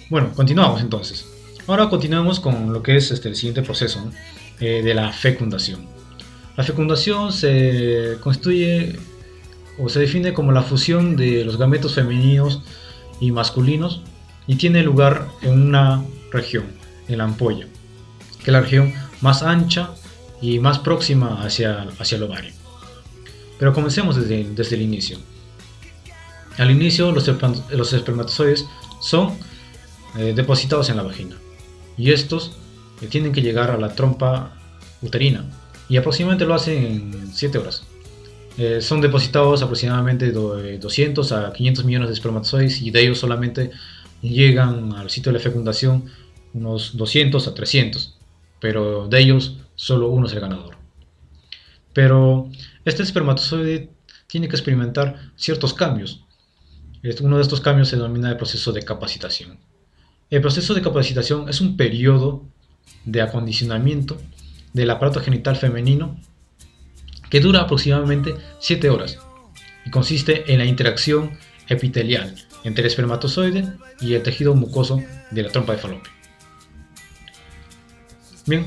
Bueno, continuamos entonces. Ahora continuamos con lo que es el siguiente proceso, ¿no? De la fecundación. La fecundación se constituye o se define como la fusión de los gametos femeninos y masculinos y tiene lugar en una región, en la ampolla, que es la región más ancha y más próxima hacia el ovario. Pero comencemos desde el inicio. Al inicio los espermatozoides son depositados en la vagina y estos tienen que llegar a la trompa uterina y aproximadamente lo hacen en 7 horas. Son depositados aproximadamente 200 a 500 millones de espermatozoides y de ellos solamente llegan al sitio de la fecundación unos 200 a 300, pero de ellos solo uno es el ganador. Pero este espermatozoide tiene que experimentar ciertos cambios. Uno de estos cambios se denomina el proceso de capacitación. El proceso de capacitación es un periodo de acondicionamiento del aparato genital femenino que dura aproximadamente 7 horas y consiste en la interacción epitelial entre el espermatozoide y el tejido mucoso de la trompa de falopio. Bien,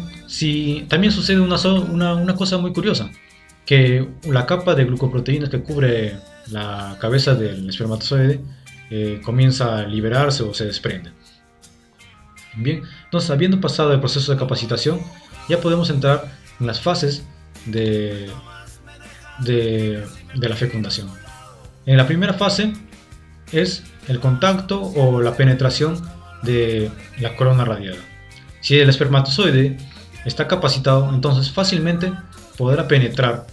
también sucede una cosa muy curiosa, que la capa de glucoproteínas que cubre la cabeza del espermatozoide comienza a liberarse o se desprende. Bien, entonces habiendo pasado el proceso de capacitación, ya podemos entrar en las fases de la fecundación. En la primera fase es el contacto o la penetración de la corona radiada. Si el espermatozoide está capacitado, entonces fácilmente podrá penetrar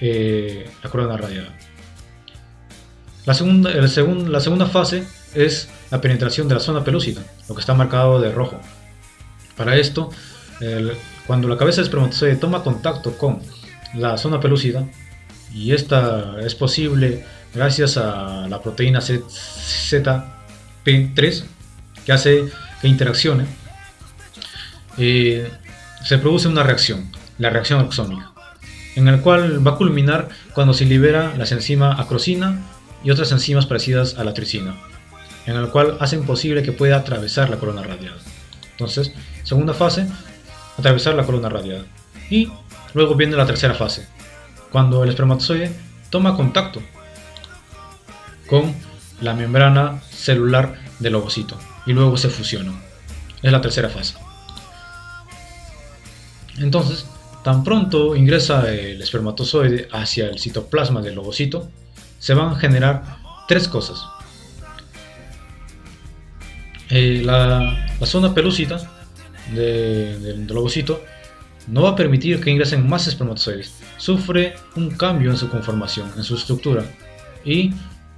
la corona radiada. La segunda fase es la penetración de la zona pelúcida, lo que está marcado de rojo. Para esto, cuando la cabeza del espermatozoide toma contacto con la zona pelúcida, y esta es posible gracias a la proteína ZP3 que hace que interaccione, se produce una reacción, la reacción axónica, en el cual va a culminar cuando se libera las enzimas acrosina y otras enzimas parecidas a la tricina, en el cual hacen posible que pueda atravesar la corona radiada. Entonces, segunda fase, atravesar la corona radiada. Y luego viene la tercera fase, cuando el espermatozoide toma contacto con la membrana celular del ovocito y luego se fusiona. Es la tercera fase. Entonces, tan pronto ingresa el espermatozoide hacia el citoplasma del ovocito, se van a generar tres cosas. La zona pelúcida del ovocito no va a permitir que ingresen más espermatozoides. Sufre un cambio en su conformación, en su estructura, y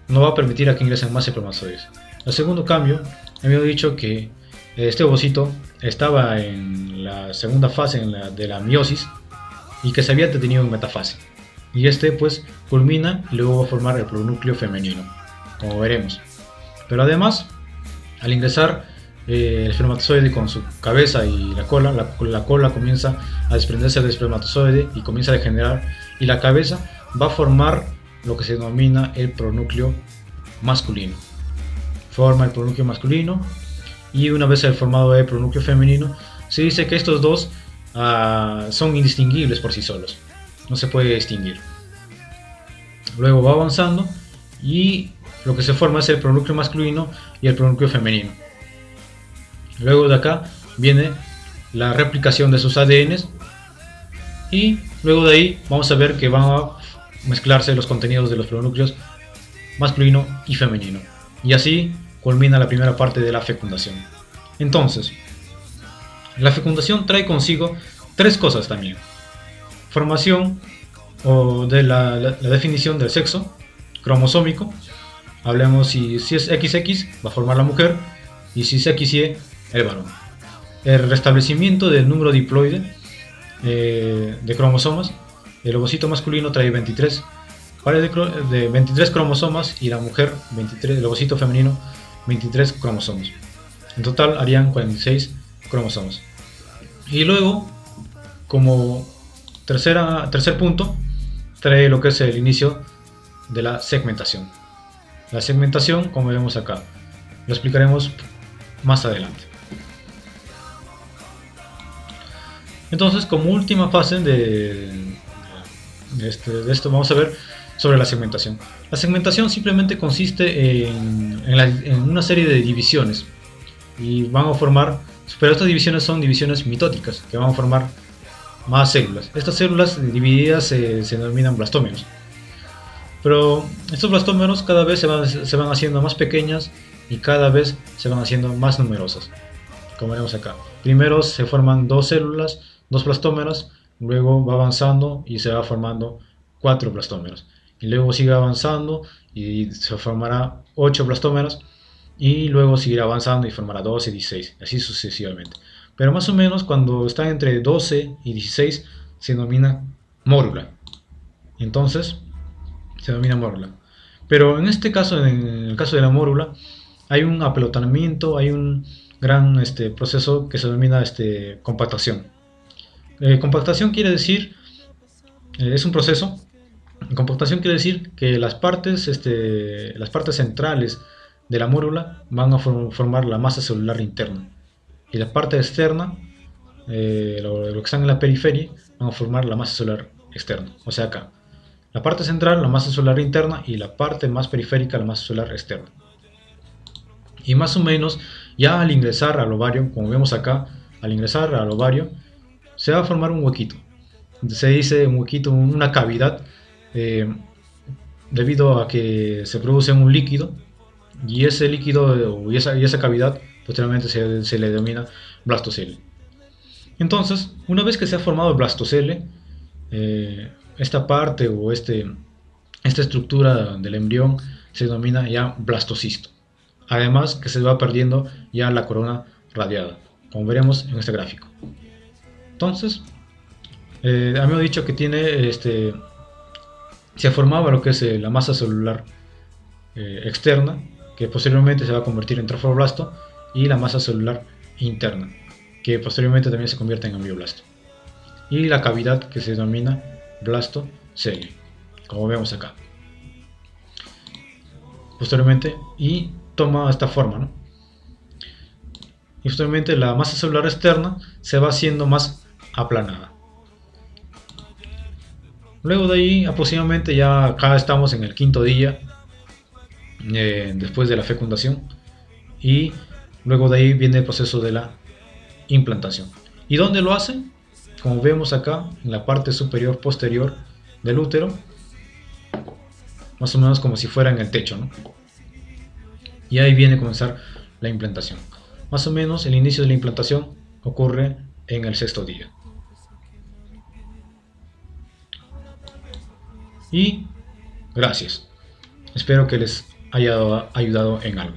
no va a permitir a que ingresen más espermatozoides. El segundo cambio, había dicho que este ovocito estaba en la segunda fase de la meiosis y que se había detenido en metafase. Y este pues culmina y luego va a formar el pronúcleo femenino, como veremos. Pero además, al ingresar el espermatozoide con su cabeza y la cola comienza a desprenderse del espermatozoide y comienza a degenerar, y la cabeza va a formar lo que se denomina el pronúcleo masculino. Forma el pronúcleo masculino, y una vez formado el pronúcleo femenino, se dice que estos dos son indistinguibles por sí solos, no se puede distinguir. Luego va avanzando y lo que se forma es el pronúcleo masculino y el pronúcleo femenino. Luego de acá viene la replicación de sus ADNs, y luego de ahí vamos a ver que van a mezclarse los contenidos de los pronúcleos masculino y femenino, y así culmina la primera parte de la fecundación. Entonces, la fecundación trae consigo tres cosas también: formación o de la definición del sexo cromosómico. Hablemos si es XX, va a formar la mujer, y si es XY, el varón. El restablecimiento del número diploide de cromosomas. El ovocito masculino trae 23 pares de 23 cromosomas, y la mujer 23, el ovocito femenino 23 cromosomas. En total harían 46 cromosomas. Y luego, como tercer punto, trae lo que es el inicio de la segmentación. La segmentación, como vemos acá, lo explicaremos más adelante. Entonces, como última fase de esto, vamos a ver sobre la segmentación. La segmentación simplemente consiste en una serie de divisiones y van a formar, pero estas divisiones son divisiones mitóticas que van a formar más células. Estas células divididas se denominan blastómeros. Pero estos blastómeros cada vez se van haciendo más pequeñas y cada vez se van haciendo más numerosas. Como vemos acá. Primero se forman dos células, dos blastómeros, luego va avanzando y se va formando 4 blastómeros. Y luego sigue avanzando y se formará 8 blastómeros y luego seguirá avanzando y formará 12, 16, así sucesivamente. Pero más o menos cuando está entre 12 y 16 se denomina mórula. Entonces se denomina mórula. Pero en este caso, en el caso de la mórula, hay un apelotamiento, hay un gran proceso que se denomina compactación. Compactación quiere decir, es un proceso. Compactación quiere decir que las partes centrales de la mórula van a formar la masa celular interna y la parte externa, lo que están en la periferia, van a formar la masa celular externa. O sea, acá la parte central, la masa celular interna, y la parte más periférica, la masa celular externa. Y más o menos, ya al ingresar al ovario, como vemos acá, al ingresar al ovario, se va a formar un huequito. Se dice un huequito, una cavidad, debido a que se produce un líquido, y ese líquido y esa cavidad posteriormente se le denomina blastocele. Entonces, una vez que se ha formado el blastocele, esta parte o esta estructura del embrión se denomina ya blastocisto. Además que se va perdiendo ya la corona radiada, como veremos en este gráfico. Entonces, habíamos dicho que tiene se formaba lo que es la masa celular externa, que posteriormente se va a convertir en trofoblasto, y la masa celular interna, que posteriormente también se convierte en amioblasto, y la cavidad que se denomina blastocele, como vemos acá. Posteriormente, y toma esta forma, ¿no? Y posteriormente la masa celular externa se va haciendo más aplanada. Luego de ahí, aproximadamente, ya acá estamos en el quinto día después de la fecundación, y luego de ahí viene el proceso de la implantación. ¿Y dónde lo hacen? Como vemos acá, en la parte superior posterior del útero, más o menos como si fuera en el techo, ¿no? Y ahí viene a comenzar la implantación. Más o menos el inicio de la implantación ocurre en el sexto día. Y gracias. Espero que les haya ayudado en algo.